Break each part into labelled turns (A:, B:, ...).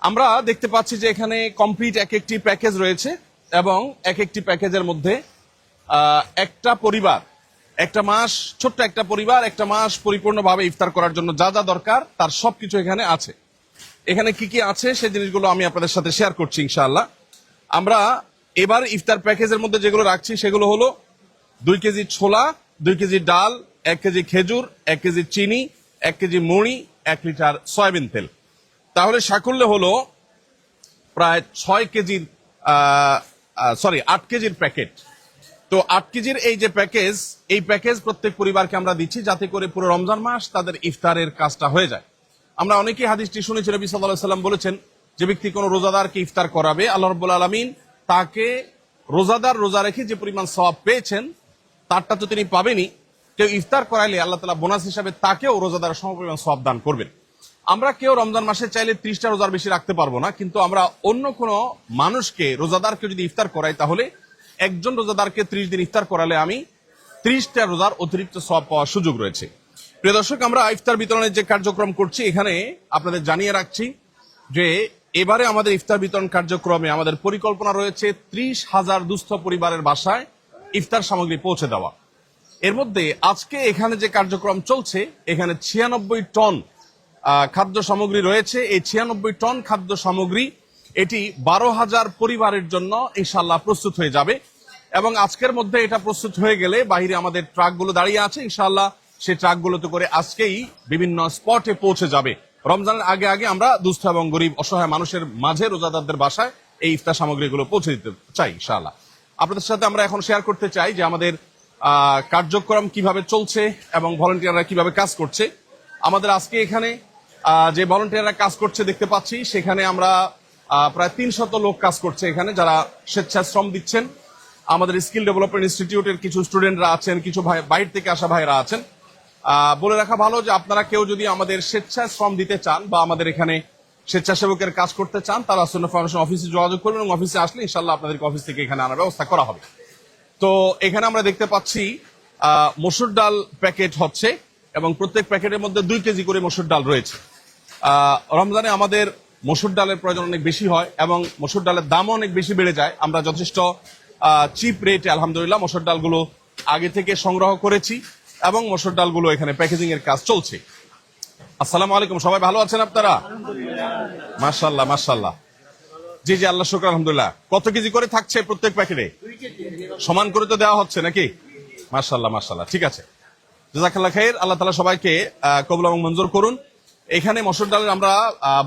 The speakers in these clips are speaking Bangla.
A: আমরা দেখতে পাচ্ছি যে এখানে কমপ্লিট এক একটি প্যাকেজ রয়েছে এবং এক একটি প্যাকেজের মধ্যে একটা পরিবার একটা মাস, ছোট্ট একটা পরিবার একটা মাস পরিপূর্ণভাবে ইফতার করার জন্য যা যা দরকার তার সবকিছু এখানে আছে। এখানে কি কি আছে সেই জিনিসগুলো আমি আপনাদের সাথে শেয়ার করছি ইনশাআল্লাহ। আমরা এবার ইফতার প্যাকেজের মধ্যে যেগুলো রাখছি সেগুলো হলো 2 কেজি ছোলা, 2 কেজি ডাল, 1 কেজি খেজুর, 1 কেজি চিনি, 1 কেজি মুড়ি, 1 লিটার সয়াবিন তেল। তাহলে সাকুল্যে হলো প্রায় 8 কেজির প্যাকেট। তো 8 কেজির এই যে প্যাকেজ, এই প্যাকেজ প্রত্যেক পরিবারকে আমরা দিচ্ছি যাতে করে পুরো রমজান মাস তাদের ইফতারের কাজটা হয়ে যায়। আমরা অনেকেই হাদিসটি শুনেছি, নবী সাল্লাল্লাহু আলাইহি সাল্লাম বলেছেন যে ব্যক্তি কোনো রোজাদারকে ইফতার করাবে, আল্লাহ রাব্বুল আলামিন তাকে রোজাদার রোজা রেখে যে পরিমাণ সওয়াব পেয়েছেন তারটা তো তিনি পাবেনই, কেউ ইফতার করাইলে আল্লাহ তাআলা বোনাস হিসাবে তাকেও রোজাদার সমপরিমাণ সওয়াব দান করবেন। আমরা কেউ রমজান মাসে চাইলে 30টা রোজার বেশি রাখতে পারবো না, কিন্তু আমরা অন্য কোনো মানুষকে রোজাদারকে যদি ইফতার করাই তাহলে একজন রোজাদারকে 30 দিন ইফতার করালে আমি 30টা রোজার অতিরিক্ত সওয়াব পাওয়ার সুযোগ রয়েছে। প্রিয় দর্শক, আমরা ইফতার বিতরণের যে কার্যক্রম করছি এখানে আপনাদের জানিয়ে রাখছি যে এবারে আমাদের ইফতার বিতরণ কার্যক্রমে আমাদের পরিকল্পনা রয়েছে 30,000 দুস্থ পরিবারের বাসায় ইফতার সামগ্রী পৌঁছে দেওয়া। এর মধ্যে আজকে এখানে যে কার্যক্রম চলছে এখানে 96 টন খাদ্য সামগ্রী রয়েছে। এই 96 টন খাদ্য সামগ্রী এটি 12,000 পরিবারের জন্য ইনশাআল্লাহ প্রস্তুত হয়ে যাবে এবং আজকের মধ্যে এটা প্রস্তুত হয়ে গেলে বাইরে আমাদের ট্রাকগুলো দাঁড়িয়ে আছে, ইনশাআল্লাহ সেই ট্রাকগুলোতে করে আজকেই বিভিন্ন স্পটে পৌঁছে যাবে। রমজানের আগে আগে আমরা দুস্থ এবং গরিব অসহায় মানুষের মাঝে রোজাদারদের বাসায় এই ইফতার সামগ্রীগুলো পৌঁছে দিতে চাই ইনশাআল্লাহ। আপনাদের সাথে আমরা এখন শেয়ার করতে চাই যে আমাদের কার্যক্রম কিভাবে চলছে এবং ভলান্টিয়াররা কিভাবে কাজ করছে। আমাদের আজকে এখানে যে ভলান্টিয়াররা কাজ করছে দেখতে পাচ্ছি, সেখানে আমরা প্রায় 300 লোক কাজ করছে এখানে, যারা স্বেচ্ছায় শ্রম দিচ্ছেন। আমাদের স্কিল ডেভেলপমেন্ট ইনস্টিটিউটের কিছু স্টুডেন্টরা আছেন, কিছু বাইরে থেকে আসা ভাইরা আছেন। বলে রাখা ভালো যে আপনারা কেউ যদি আমাদের স্বেচ্ছায় শ্রম দিতে চান বা আমাদের এখানে স্বেচ্ছাসেবকের কাজ করতে চান, তারা সুন্নাহ ফাউন্ডেশন অফিসে যোগাযোগ করবেন এবং অফিসে আসলে ইনশাআল্লাহ আপনাদেরকে অফিস থেকে এখানে আনার ব্যবস্থা করা হবে। তো এখানে আমরা দেখতে পাচ্ছি মসুর ডাল প্যাকেট হচ্ছে এবং প্রত্যেক প্যাকেটের মধ্যে 2 কেজি করে মসুর ডাল রয়েছে। রমজানে আমাদের মসুর ডালের প্রয়োজন অনেক বেশি হয় এবং মসুর ডালের দামও অনেক বেশি বেড়ে যায়। আমরা যথেষ্ট চিপ রেটে আলহামদুলিল্লাহ মসুর ডালগুলো আগে থেকে সংগ্রহ করেছি এবং মসুর ডালগুলো এখানে প্যাকেজিং এর কাজ চলছে। আসসালামু আলাইকুম, সবাই ভালো আছেন আপনারা? মাশাআল্লাহ মাশাআল্লাহ। জি জি, আল্লাহ শুকর, আলহামদুলিল্লাহ। কত কেজি করে থাকছে প্রত্যেক প্যাকেটে? 2 কেজি। সমান করে তো দেওয়া হচ্ছে নাকি? মাশাআল্লাহ মাশাআল্লাহ, ঠিক আছে, জাযাকাল্লাহ খাইর। আল্লাহ তাআলা সবাইকে কবুল এবং মঞ্জুর করুন। এখানে মসুর ডালের আমরা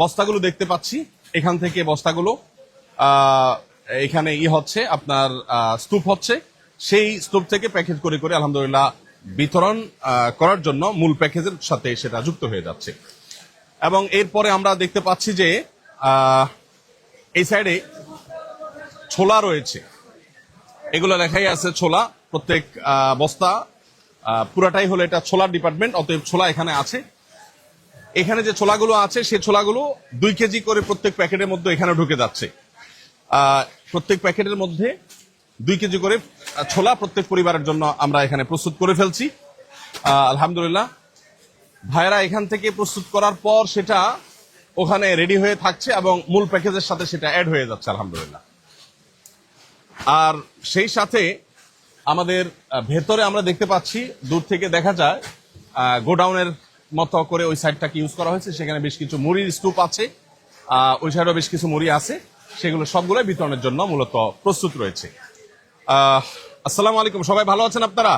A: বস্তাগুলো দেখতে পাচ্ছি, এখান থেকে বস্তাগুলো এখানে হচ্ছে আপনার স্তূপ হচ্ছে, সেই স্তূপ থেকে প্যাকেজ করে করে আলহামদুলিল্লাহ বিতরণ করার জন্য মূল প্যাকেজের সাথে সেটা যুক্ত হয়ে যাচ্ছে। এবং এরপরে আমরা দেখতে পাচ্ছি যে এই সাইডে ছোলা রয়েছে, এগুলো লেখাই আছে ছোলা। প্রত্যেক বস্তা পুরাটাই হলো এটা ছোলার ডিপার্টমেন্ট, অতএব ছোলা এখানে আছে। এখানে যে ছোলাগুলো আছে সেই ছোলাগুলো 2 কেজি করে প্রত্যেক প্যাকেটের মধ্যে এখানে ঢুকে যাচ্ছে। প্রত্যেক প্যাকেটের মধ্যে 2 কেজি করে ছোলা প্রত্যেক পরিবারের জন্য আমরা এখানে প্রস্তুত করে ফেলছি আলহামদুলিল্লাহ। ভাইরা এখান থেকে প্রস্তুত করার পর সেটা ওখানে রেডি হয়ে থাকছে এবং মূল প্যাকেজের সাথে সেটা অ্যাড হয়ে যাচ্ছে আলহামদুলিল্লাহ। আর সেই সাথে আমাদের ভেতরে আমরা দেখতে পাচ্ছি, দূর থেকে দেখা যায় গোডাউনের মতো করে ওই সাইডটাকে ইউজ করা হয়েছে, সেখানে বেশ কিছু মুড়ির স্তূপ আছে, ওই সাইডেও বেশ কিছু মুড়ি আছে, সেগুলো সবগুলো বিতরণের জন্য মূলত প্রস্তুত রয়েছে। আসসালামু আলাইকুম, সবাই ভালো আছেন আপনারা?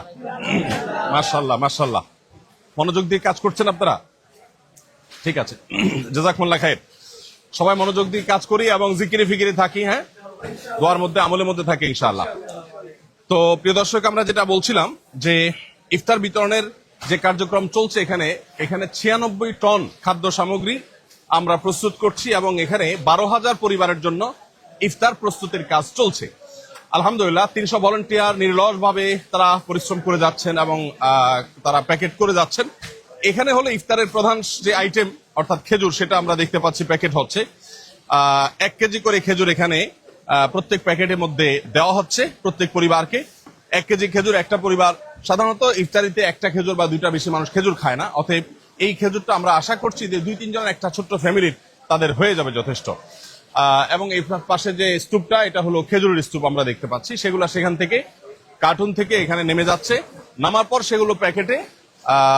A: মাশাআল্লাহ মাশাআল্লাহ, মনোযোগ দিয়ে কাজ করছেন আপনারা, ঠিক আছে, জাযাকুমুল্লাহ খাইর। সবাই মনোযোগ দিয়ে কাজ করি এবং জিকিরে ফিকিরে থাকি, হ্যাঁ, দোয়ার মধ্যে আমলের মধ্যে থাকি ইনশাআল্লাহ। তো প্রিয় দর্শক, আমরা যেটা বলছিলাম যে ইফতার বিতরণের যে কার্যক্রম চলছে এখানে 96 টন খাদ্য সামগ্রী আমরা প্রস্তুত করছি এবং এখানে 12,000 পরিবারের জন্য ইফতার প্রস্তুতের কাজ চলছে আলহামদুলিল্লাহ। 300 ভলান্টিয়ার নির্লসভাবে তারা পরিশ্রম করে যাচ্ছেন এবং তারা প্যাকেট করে যাচ্ছেন। এখানে হলো ইফতারের প্রধান যে আইটেম অর্থাৎ খেজুর, সেটা আমরা দেখতে পাচ্ছি প্যাকেট হচ্ছে। 1 কেজি করে খেজুর এখানে প্রত্যেক প্যাকেটের মধ্যে দেওয়া হচ্ছে প্রত্যেক পরিবারকে। 1 কেজি খেজুর, একটা পরিবার সাধারণত ইফতারিতে একটা খেজুর বা 2টা বেশি মানুষ খেজুর খায় না, অতএব এই খেজুরটা আমরা আশা করছি যে 2-3 জনের একটা ছোট্ট ফ্যামিলির তাদের হয়ে যাবে যথেষ্ট। এবং এই পাশে যে স্তূপটা, এটা হলো খেজুরের স্তূপ আমরা দেখতে পাচ্ছি, সেগুলো সেখান থেকে কার্টুন থেকে এখানে নেমে যাচ্ছে, নামার পর সেগুলো প্যাকেটে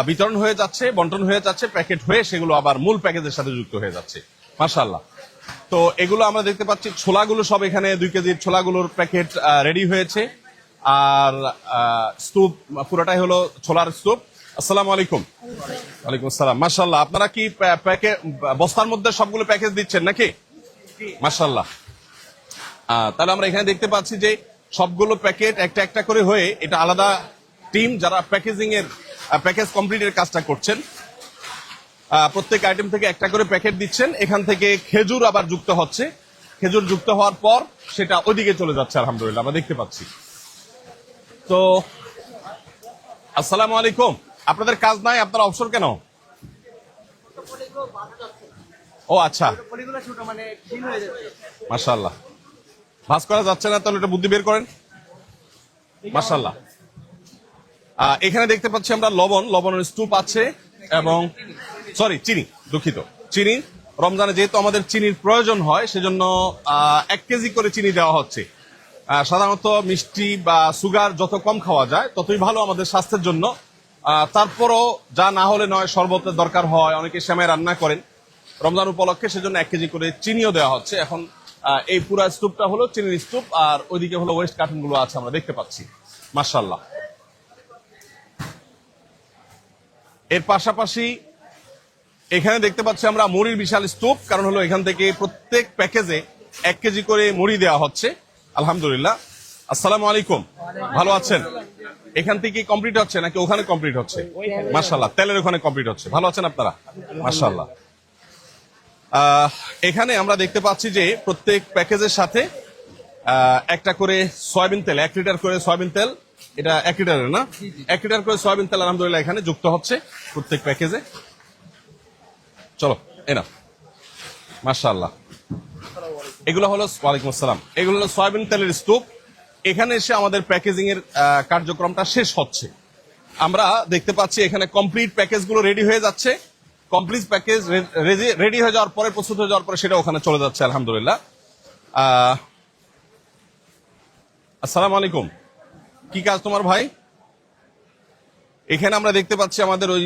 A: বিতরণ হয়ে যাচ্ছে, বন্টন হয়ে যাচ্ছে, প্যাকেট হয়ে সেগুলো আবার মূল প্যাকেজের সাথে যুক্ত হয়ে যাচ্ছে। মাশাআল্লাহ। তো এগুলো আমরা দেখতে পাচ্ছি, ছোলাগুলো সব এখানে 2 কেজির ছোলাগুলোর প্যাকেট রেডি হয়েছে। আর স্তূপ পুরোটাই হলো ছোলার স্তূপ। আসসালামু আলাইকুম। ওয়ালাইকুম আসসালাম। মাশাআল্লাহ, আপনারা কি বস্তার মধ্যে সবগুলো প্যাকেজ দিচ্ছেন নাকি? মাশাআল্লাহ। তাহলে আমরা এখানে দেখতে পাচ্ছি যে সবগুলো প্যাকেট একটা একটা করে হয়ে, এটা আলাদা টিম যারা প্যাকেজিং এর প্যাকেজ কমপ্লিটের কাজটা করছেন। প্রত্যেক আইটেম থেকে একটা করে প্যাকেট দিচ্ছেন, এখান থেকে খেজুর আবার যুক্ত হচ্ছে, খেজুর যুক্ত হওয়ার পর সেটা ওইদিকে চলে যাচ্ছে। আলহামদুলিল্লাহ, আমরা দেখতে পাচ্ছি। তো আসসালামু আলাইকুম। আপনাদের কাজ নাই, আপনারা অবসর কেন? ও আচ্ছা, মাশাআল্লাহ। ভাঁজ করা যাচ্ছে না, তাহলে এটা বুদ্ধি বের করেন। মাশাআল্লাহ। এখানে দেখতে পাচ্ছি আমরা লবণের স্তূপ আছে, এবং চিনি, দুঃখিত, চিনি। রমজানে যেহেতু আমাদের চিনির প্রয়োজন হয়, সেজন্য 1 কেজি করে চিনি দেওয়া হচ্ছে। সাধারণত মিষ্টি বা সুগার যত কম খাওয়া যায় ততই ভালো আমাদের স্বাস্থ্যের জন্য। তারপরও যা না হলে নয়, শরবতের দরকার হয়, অনেকে সেমাই রান্না করেন রমজান উপলক্ষে, সেজন্য 1 কেজি করে চিনিও দেওয়া হচ্ছে। এখন এই পুরা স্তূপটা হলো চিনির স্তূপ, আর ওইদিকে হলো ওয়েস্ট কার্টুন গুলো আছে, আমরা দেখতে পাচ্ছি। মাশাআল্লাহ। এর পাশাপাশি এখানে দেখতে পাচ্ছি আমরা মুড়ির বিশাল স্তূপ, কারণ হলো এখান থেকে প্রত্যেক প্যাকেজে 1 কেজি করে মুড়ি দেওয়া হচ্ছে। আলহামদুলিল্লাহ। আসসালামু আলাইকুম, ভালো আছেন? এখান থেকে কমপ্লিট হচ্ছে নাকি ওখানে কমপ্লিট হচ্ছে? মাশাআল্লাহ, তেলের ওখানে কমপ্লিট হচ্ছে। ভালো আছেন আপনারা? মাশাআল্লাহ। এখানে আমরা দেখতে পাচ্ছি যে প্রত্যেক প্যাকেজের সাথে একটা করে সয়াবিন তেল, 1 লিটার করে সয়াবিন তেল, এটা 1 লিটারের না, 1 লিটার করে সয়াবিন তেল আলহামদুলিল্লাহ এখানে যুক্ত হচ্ছে প্রত্যেক প্যাকেজে। চলো এনা, মাশাআল্লাহ। এগুলো হলো, ওয়ালাইকুম আসসালাম, এগুলো হলো সয়াবিন তেলের স্তূপ। এখানে এসে আমাদের প্যাকেজিং এর কার্যক্রমটা শেষ হচ্ছে। আমরা দেখতে পাচ্ছি এখানে কমপ্লিট প্যাকেজ গুলো রেডি হয়ে যাচ্ছে। কমপ্লিট প্যাকেজ রেডি হয়ে যাওয়ার পরে, প্রস্তুত হয়ে যাওয়ার পরে সেটা ওখানে চলে যাচ্ছে। আলহামদুলিল্লাহ। আসসালামু আলাইকুম। কি কাজ তোমার ভাই? এখানে আমরা দেখতে পাচ্ছি আমাদের ওই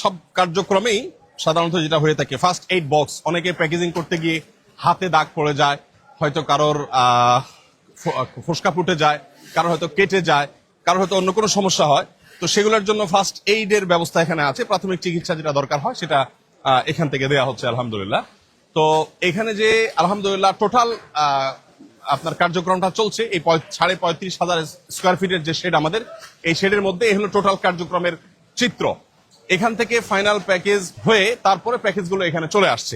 A: সব কার্যক্রমেই সাধারণত যেটা হয়ে থাকে, ফার্স্ট এইড বক্স। অনেকে প্যাকেজিং করতে গিয়ে হাতে দাগ পড়ে যায়, হয়তো কারোর ফোসকা ফুটে যায়, কারোর হয়তো কেটে যায়, কারোর হয়তো অন্য কোনো সমস্যা হয়। তো সেগুলোর জন্য ফার্স্ট এইডের ব্যবস্থা এখানে আছে। প্রাথমিক চিকিৎসা যেটা দরকার হয় সেটা এখান থেকে দেওয়া হচ্ছে। আলহামদুলিল্লাহ। তো এখানে যে আলহামদুলিল্লাহ টোটাল আপনার কার্যক্রমটা চলছে, এই 35,500 স্কোয়ার ফিটের যে শেড আমাদের, এই শেডের মধ্যে এই হলো টোটাল কার্যক্রমের চিত্র। এখান থেকে ফাইনাল প্যাকেজ হয়ে তারপরে প্যাকেজগুলো এখানে চলে আসছে।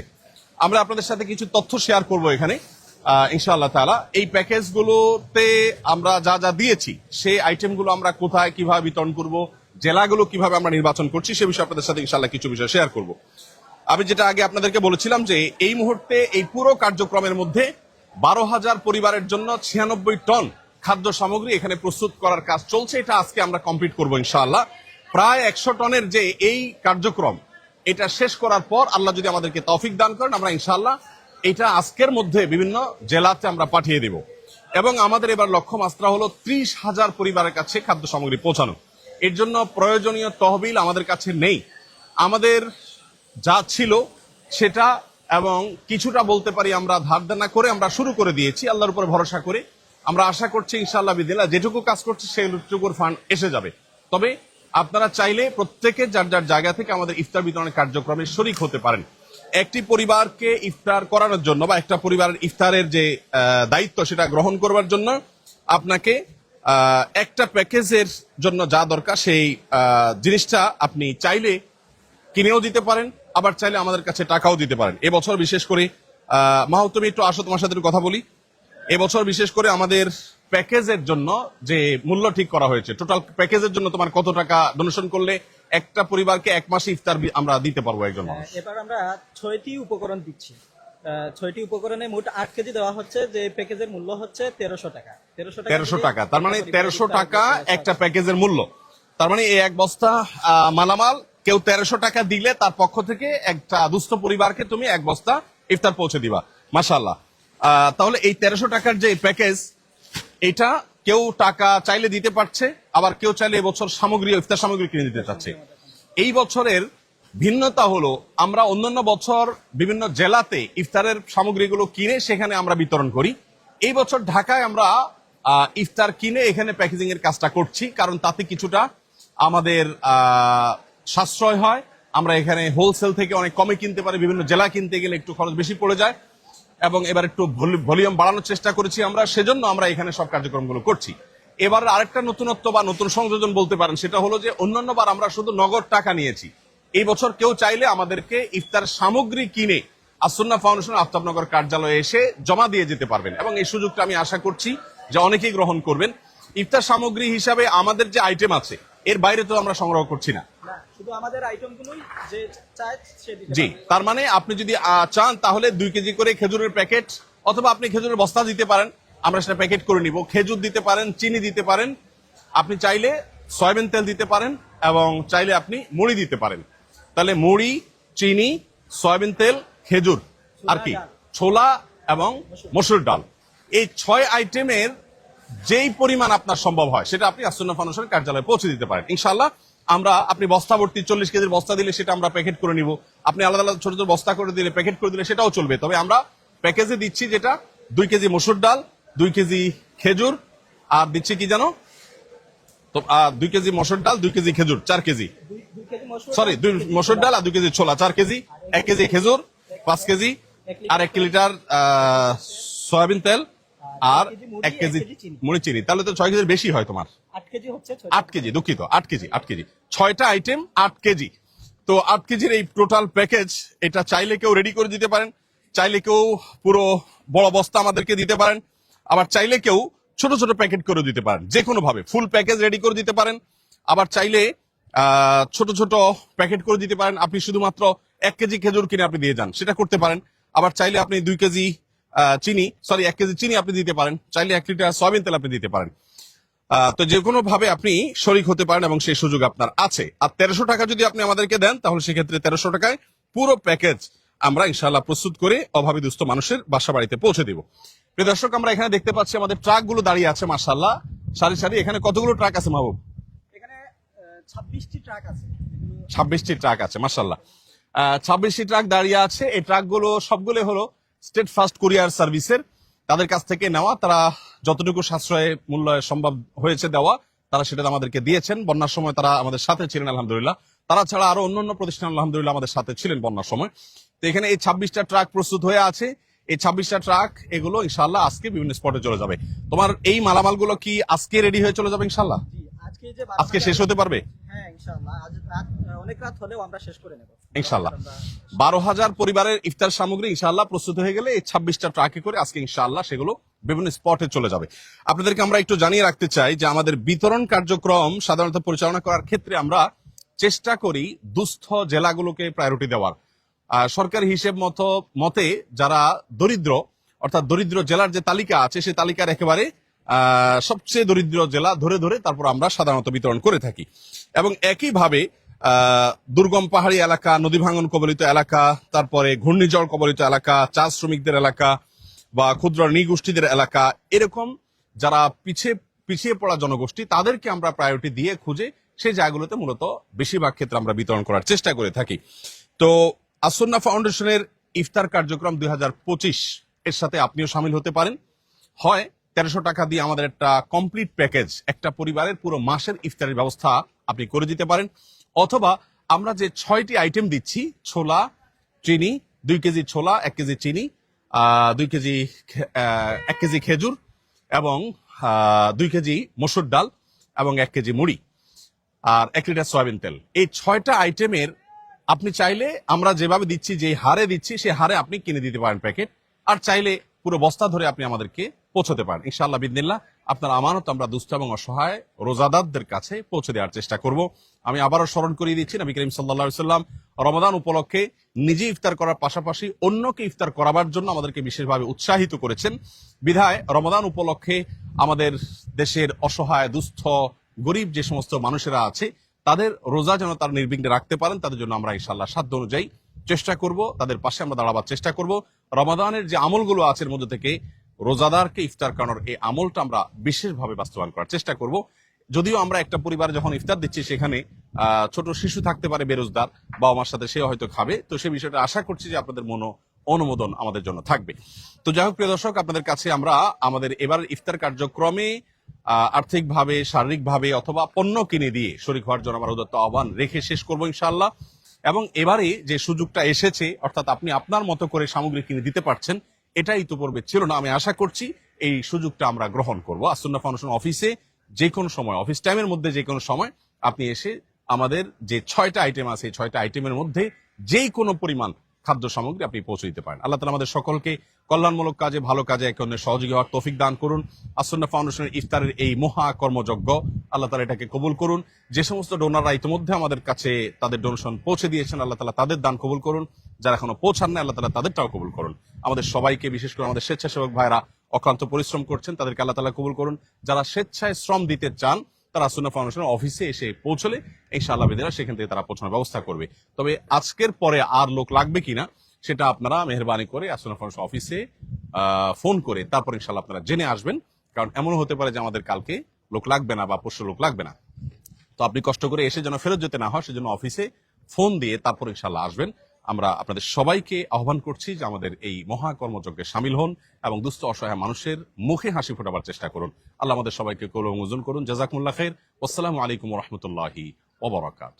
A: আমরা আপনাদের সাথে কিছু তথ্য শেয়ার করব এখানে ইনশাআল্লাহ তাআলা। এই প্যাকেজগুলোতে আমরা যা যা দিয়েছি, সেই আইটেমগুলো আমরা কোথায় কিভাবে বিতরণ করব, জেলাগুলো কিভাবে আমরা নির্বাচন করছি, সে বিষয়ে আপনাদের সাথে ইনশাআল্লাহ কিছু বিষয় শেয়ার করব। আমি যেটা আগে আপনাদেরকে বলেছিলাম যে এই মুহূর্তে এই পুরো কার্যক্রমের মধ্যে 12,000 পরিবারের জন্য 96 টন খাদ্য সামগ্রী এখানে প্রস্তুত করার কাজ চলছে। এটা আজকে আমরা কমপ্লিট করবো ইনশাআল্লাহ। প্রায় 100 টনের যে এই কার্যক্রম, এটা শেষ করার পর আল্লাহ যদি আমাদেরকে তৌফিক দান করেন, আমরা ইনশাআল্লাহ এটা আজকের মধ্যে বিভিন্ন জেলাতে আমরা পাঠিয়ে দেব। এবং আমাদের এবার লক্ষ্য মাত্রা হলো 30,000 পরিবারের কাছে খাদ্য সামগ্রী পৌঁছানো। এর জন্য প্রয়োজনীয় তহবিল আমাদের কাছে নেই। আমাদের যা ছিল সেটা, এবং কিছুটা বলতে পারি আমরা ধার দেনা করে আমরা শুরু করে দিয়েছি আল্লাহর উপরে ভরসা করে। আমরা আশা করছি ইনশাআল্লাহ বিদিল্লাহ যেটুকু কাজ করছি সেইটুকুর ফান্ড এসে যাবে। তবে আপনারা চাইলে প্রত্যেকে যার যার জায়গা থেকে আমাদের ইফতার বিতরণের কার্যক্রমে শরীক হতে পারেন। একটি পরিবারকে ইফতার করানোর জন্য বা একটা পরিবারের ইফতারের যে দায়িত্ব সেটা গ্রহণ করবার জন্য আপনাকে একটা প্যাকেজের জন্য যা দরকার সেই জিনিসটা আপনি চাইলে কিনেও দিতে পারেন, আবার চাইলে আমাদের কাছে টাকাও দিতে পারেন। এবছর বিশেষ করে মাহু, তুমি একটু আসো, তোমার সাথে একটু কথা বলি। এবছর বিশেষ করে আমাদের প্যাকেজের জন্য যে মূল্য ঠিক করা হয়েছে, টোটাল প্যাকেজের জন্য তোমার কত টাকা ডোনেশন করলে একটা পরিবারকে 1 মাসে ইফতার আমরা দিতে পারবো একজন মানুষ?
B: এবার আমরা 6টি উপকরণ দিচ্ছি। 6টি উপকরণে মোট 8 কেজি দেওয়া হচ্ছে। যে প্যাকেজের মূল্য হচ্ছে 1300 টাকা।
A: 1300 টাকা, তার মানে 1300 টাকা একটা প্যাকেজের মূল্য। তার মানে এই 1 বস্তা মালামাল কেউ 1300 টাকা দিলে তার পক্ষ থেকে একটা দুস্থ পরিবারকে তুমি 1 বস্তা ইফতার পৌঁছে দিবা। মাশাআল্লাহ। তাহলে এই 1300 টাকার যে প্যাকেজ, এটা কেউ টাকা চাইলে দিতে পারছে, আবার কেউ চাইলে এবছর সামগ্রী, ইফতার সামগ্রী কিনে দিতে চাচ্ছে। এই বছরের ভিন্নতা হলো আমরা অন্যান্য বছর বিভিন্ন জেলাতে ইফতারের সামগ্রীগুলো কিনে সেখানে আমরা বিতরণ করি। এই বছর ঢাকায় আমরা ইফতার কিনে এখানে প্যাকেজিং এর কাজটা করছি, কারণ তাতে কিছুটা আমাদের সাশ্রয় হয়। আমরা এখানে হোলসেল থেকে অনেক কমে কিনতে পারি, বিভিন্ন জেলা কিনতে গেলে একটু খরচ বেশি পড়ে যায়, এবং এবার একটু ভলিউম বাড়ানোর চেষ্টা করেছি আমরা, সেজন্য আমরা এখানে সব কার্যক্রমগুলো করছি। এবার আরেকটা নতুনত্ব বা নতুন সংযোজন বলতে পারেন, সেটা হলো যে অন্যান্য বার আমরা শুধু নগদ টাকা নিয়েছি। এই বছর কেউ চাইলে আমাদেরকে ইফতার সামগ্রী কিনে আসুন্নাহ ফাউন্ডেশন আফতাবনগর কার্যালয়ে এসে জমা দিয়ে যেতে পারবেন, এবং এই সুযোগটা আমি আশা করছি যে অনেকেই গ্রহণ করবেন। ইফতার সামগ্রী হিসাবে আমাদের যে আইটেম আছে এর বাইরে তো আমরা সংগ্রহ করছি না,
B: শুধু আমাদের আইটেমগুলোই যে চায় সে দিতে
A: জি।
B: পারবে।
A: তার মানে আপনি যদি চান তাহলে 2 কেজি করে খেজুরের প্যাকেট, অথবা আপনি খেজুরের বস্তা দিতে পারেন, আমরা সেটা প্যাকেট করে নিব। খেজুর দিতে পারেন, চিনি দিতে পারেন, আপনি চাইলে সয়াবিন তেল দিতে পারেন, এবং চাইলে আপনি মুড়ি দিতে পারেন। তাহলে মুড়ি, চিনি, সয়াবিন তেল, খেজুর, আর কি ছোলা এবং মসুর ডাল, এই 6 আইটেমের যেই পরিমাণ আপনার সম্ভব হয় সেটা আপনি আসুন্নাহ ফাউন্ডেশনের কার্যালয়ে পৌঁছে দিতে পারেন ইনশাআল্লাহ। আমরা আপনি বস্তা ভর্তি 40 কেজির বস্তা দিলে সেটা আমরা প্যাকেট করে নিব, আপনি আলাদা আলাদা ছোট ছোট বস্তা করে দিলে, প্যাকেট করে দিলে সেটাও চলবে। তবে আমরা প্যাকেজে দিচ্ছি যেটা 2 কেজি মসুর ডাল, 2 কেজি খেজুর, আর দিচ্ছি কি জানো তো 2 কেজি মসুর ডাল, 2 কেজি খেজুর, 4 কেজি,
B: দুই কেজি মসুর,
A: সরি 2 মসুর ডাল আর 2 কেজি ছোলা, 4 কেজি, 1 কেজি খেজুর, 5 কেজি, আর 1 লিটার সয়াবিন তেল, আর 1 কেজি মুড়ি, চিনি। তাহলে তো 6 কেজির বেশি হয় তোমার।
B: 8 কেজি হচ্ছে
A: 8 কেজি, দুঃখিত, 8 কেজি, 8 কেজি, 6টা আইটেম 8 কেজি। তো 8 কেজির এই টোটাল প্যাকেজ, এটা চাইলে কেউ রেডি করে দিতে পারেন, চাইলে কেউ পুরো বড় বস্তা আমাদেরকে দিতে পারেন, আবার চাইলে কেউ ছোট ছোট প্যাকেট করে দিতে পারেন। যে কোনো ভাবে ফুল প্যাকেজ রেডি করে দিতে পারেন, আবার চাইলে ছোট ছোট প্যাকেট করে দিতে পারেন। আপনি শুধুমাত্র 1 কেজি খেজুর কিনে আপনি দিয়ে যান, সেটা করতে পারেন। আবার চাইলে আপনি 2 কেজি চিনি, সরি 1 কেজি চিনি আপনি দিতে পারেন, চাইলে 1 লিটার সয়াবিন তেল আপনি দিতে পারেন। তো যে কোনো ভাবে আপনি শরিক হতে পারেন, এবং সেই সুযোগ আপনার আছে। আর 1300 টাকা যদি আপনি আমাদেরকে দেন, তাহলে সেক্ষেত্রে 1300 টাকায় পুরো প্যাকেজ আমরা ইনশাআল্লাহ প্রস্তুত করে অভাবী দুস্থ মানুষের বাসা বাড়িতে পৌঁছে দিব। প্রিয় দর্শক, আমরা এখানে দেখতে পাচ্ছি আমাদের ট্রাক গুলো দাঁড়িয়ে আছে মাশাআল্লাহ, সারি সারি। এখানে কতগুলো ট্রাক আছে মাহবুব?
B: এখানে 26টি ট্রাক আছে।
A: 26টি ট্রাক আছে মাশাআল্লাহ। 26টি ট্রাক দাঁড়িয়ে আছে। এই ট্রাকগুলো সবগুলো হলো স্টেট ফাস্ট কুরিয়ার সার্ভিসের, তাদের কাছ থেকে নেওয়া। তারা যতটুকু সাশ্রয় মূল্য সম্ভব হয়েছে দেওয়া, তারা সেটা আমাদেরকে দিয়েছেন। বন্যার সময় তারা আমাদের সাথে ছিলেন আলহামদুলিল্লাহ। তারা ছাড়া আরো অন্যান্য প্রতিষ্ঠান আলহামদুলিল্লাহ আমাদের সাথে ছিলেন বন্যার সময়। তো এখানে এই 26টা ট্রাক প্রস্তুত হয়ে আছে। এই 26টা ট্রাক এগুলো ইনশাআল্লাহ আজকে বিভিন্ন স্পটে চলে যাবে। তোমার এই মালামালগুলো কি আজকে রেডি হয়ে চলে যাবে ইনশাআল্লাহ?
B: জি,
A: আজকে শেষ হতে পারবে
B: হ্যাঁ ইনশাআল্লাহ। আজ অনেক রাত হলেও আমরা শেষ করে নেব
A: ইনশাআল্লাহ। 12,000 পরিবারের ইফতার সামগ্রী ইনশাআল্লাহ প্রস্তুত হয়ে গেলে এই 26টা ট্রাকে করে আজকে ইনশাআল্লাহ সেগুলো বিভিন্ন স্পটে চলে যাবে। আপনাদেরকে আমরা একটু জানিয়ে রাখতে চাই যে আমাদের বিতরণ কার্যক্রম সাধারণত পরিচালনা করার ক্ষেত্রে আমরা চেষ্টা করি দুস্থ জেলাগুলোকে প্রায়োরিটি দেওয়ার। সরকারি হিসেব মতে যারা দরিদ্র, অর্থাৎ দরিদ্র জেলার যে তালিকা আছে সেই তালিকার একেবারে সবচেয়ে দরিদ্র জেলা ধরে ধরে তারপর আমরা সাধারণত বিতরণ করে থাকি। এবং একইভাবে দুর্গম পাহাড়ি এলাকা, নদী ভাঙন কবলিত এলাকা, তারপরে ঘূর্ণিঝড় কবলিত এলাকা, চা শ্রমিকদের এলাকা বা ক্ষুদ্র নৃগোষ্ঠীদের এলাকা, এরকম যারা পিছিয়ে পড়া জনগোষ্ঠী, তাদেরকে আমরা প্রায়োরিটি দিয়ে খুঁজে সেই জায়গাগুলোতে মূলত বেশিরভাগ ক্ষেত্রে আমরা বিতরণ করার চেষ্টা করে থাকি। তো আসুন্নাহ ফাউন্ডেশনের ইফতার কার্যক্রম 2025 এর সাথে আপনিও সামিল হতে পারেন। হয় 1300 টাকা দিয়ে আমাদের একটা কমপ্লিট প্যাকেজ, একটা পরিবারের পুরো মাসের ইফতারের ব্যবস্থা আপনি করে দিতে পারেন, অথবা আমরা যে 6টি আইটেম দিচ্ছি, ছোলা, চিনি, 2 কেজি ছোলা, 1 কেজি চিনি, 1 কেজি খেজুর, এবং 2 কেজি মসুর ডাল, এবং 1 কেজি মুড়ি, আর 1 লিটার সয়াবিন তেল। এই 6টা আইটেমের আপনি চাইলে আমরা যেভাবে দিচ্ছি, যে হারে দিচ্ছি সে হারে আপনি কিনে দিতে পারেন প্যাকেট, আর চাইলে পুরো বস্তা ধরে আপনি আমাদেরকে পৌঁছতে পারেন ইনশাআল্লাহ বিদিনিল্লাহ। আপনার আমানত আমরা দুস্থ এবং অসহায় রোজাদারদের কাছে পৌঁছে দেওয়ার চেষ্টা করব। আমি আবারও স্মরণ করিয়ে দিচ্ছি, নবী করিম সাল্লাল্লাহু আলাইহি ওয়াসাল্লাম রমাদান উপলক্ষে নিজে ইফতার করার পাশাপাশি অন্যকে ইফতার করাবার জন্য আমাদেরকে বিশেষভাবে উৎসাহিত করেছেন। বিধায় রমাদান উপলক্ষে আমাদের দেশের অসহায়, দুস্থ, গরিব যে সমস্ত মানুষেরা আছে, তাদের রোজা যেন তার নির্বিঘ্নে রাখতে পারেন, তাদের জন্য আমরা ইনশাআল্লাহ সাধ্য অনুযায়ী চেষ্টা করব, তাদের পাশে আমরা দাঁড়াবার চেষ্টা করব। রমাদানের যে আমলগুলো আছে এর মধ্যে থেকে রোজাদারকে ইফতার করানোর এই আমলটা আমরা বিশেষভাবে বাস্তবায়ন করার চেষ্টা করব। যদিও আমরা একটা পরিবার যখন ইফতার দিচ্ছি সেখানে ছোট শিশু থাকতে পারে বেরোজগার, বাবা মার সাথে সে হয়তো খাবে, তো সেই বিষয়টা আশা করছি যে আপনাদের অনুমোদন আমাদের জন্য থাকবে। তো যাই হোক প্রিয় দর্শক, আপনাদের কাছে আমরা আমাদের এবার ইফতার কার্যক্রমে আর্থিকভাবে, শারীরিকভাবে অথবা পণ্য কিনে দিয়ে শরীক হওয়ার জন্য আমার উদাত্ত আহ্বান রেখে শেষ করবো ইনশাআল্লাহ। এবং এবারে যে সুযোগটা এসেছে, অর্থাৎ আপনি আপনার মতো করে সামগ্রী কিনে দিতে পারছেন, এটাই তো পূর্বে ছিল না। আমি আশা করছি এই সুযোগটা আমরা গ্রহণ করবো। আসুন্নাহ ফাউন্ডেশন অফিসে যে কোনো সময়, অফিস টাইমের মধ্যে যে কোনো সময় আপনি এসে আমাদের যে 6টা আইটেম আছে, এই 6টা আইটেমের মধ্যে যেই কোনো পরিমাণ খাদ্য সামগ্রী আপনি পৌঁছে দিতে পারেন। আল্লাহ তাআলা আমাদের সকলকে কল্যাণমূলক কাজে, ভালো কাজে একে অন্যের সহযোগী হওয়ার তৌফিক দান করুন। আসুন্নাহ ফাউন্ডেশনের ইফতারের এই মহা কর্মযজ্ঞ আল্লাহ তাআলা এটাকে কবুল করুন। যে সমস্ত ডোনাররা ইতিমধ্যে আমাদের কাছে তাদের ডোনেশন পৌঁছে দিয়েছেন, আল্লাহ তাআলা তাদের দান কবুল করুন। যারা এখনো পৌঁছান না, আল্লাহ তাআলা তাদেরটাও কবুল করুন। আমাদের সবাইকে, বিশেষ করে আমাদের স্বেচ্ছাসেবক ভাইরা অক্লান্ত পরিশ্রম করছেন, তাদেরকে আল্লাহ তাআলা কবুল করুন। যারা স্বেচ্ছায় শ্রম দিতে চান তারা আসুন্নাহ ফাউন্ডেশনের অফিসে এসে পৌঁছলে ইনশাআল্লাহ বিদিনা সেখান থেকে তারা পৌঁছানোর ব্যবস্থা করবে। তবে আজকের পরে আর লোক লাগবে কিনা সেটা আপনারা মেহেরবানি করে আসুন্নাহ ফাউন্ডেশন অফিসে ফোন করে তারপর ইনশাআল্লাহ আপনারা জেনে আসবেন। কারণ এমনও হতে পারে যে আমাদের কালকে লোক লাগবে না বা পরশু লোক লাগবে না। তো আপনি কষ্ট করে এসে যেন ফেরত যেতে না হয় সেজন্য অফিসে ফোন দিয়ে তারপর ইনশাআল্লাহ আসবেন। আমরা আপনাদের সবাইকে আহ্বান করছি যে আমাদের এই মহা কর্মযজ্ঞে শামিল হন এবং দুস্থ অসহায় মানুষের মুখে হাসি ফোটাবার চেষ্টা করুন। আল্লাহ আমাদের সবাইকে কবুল ও মঞ্জুর করুন। জাযাকুমুল্লাহ খাইর। আসসালামু আলাইকুম ওয়া রাহমাতুল্লাহি ওয়া বারাকাতুহু।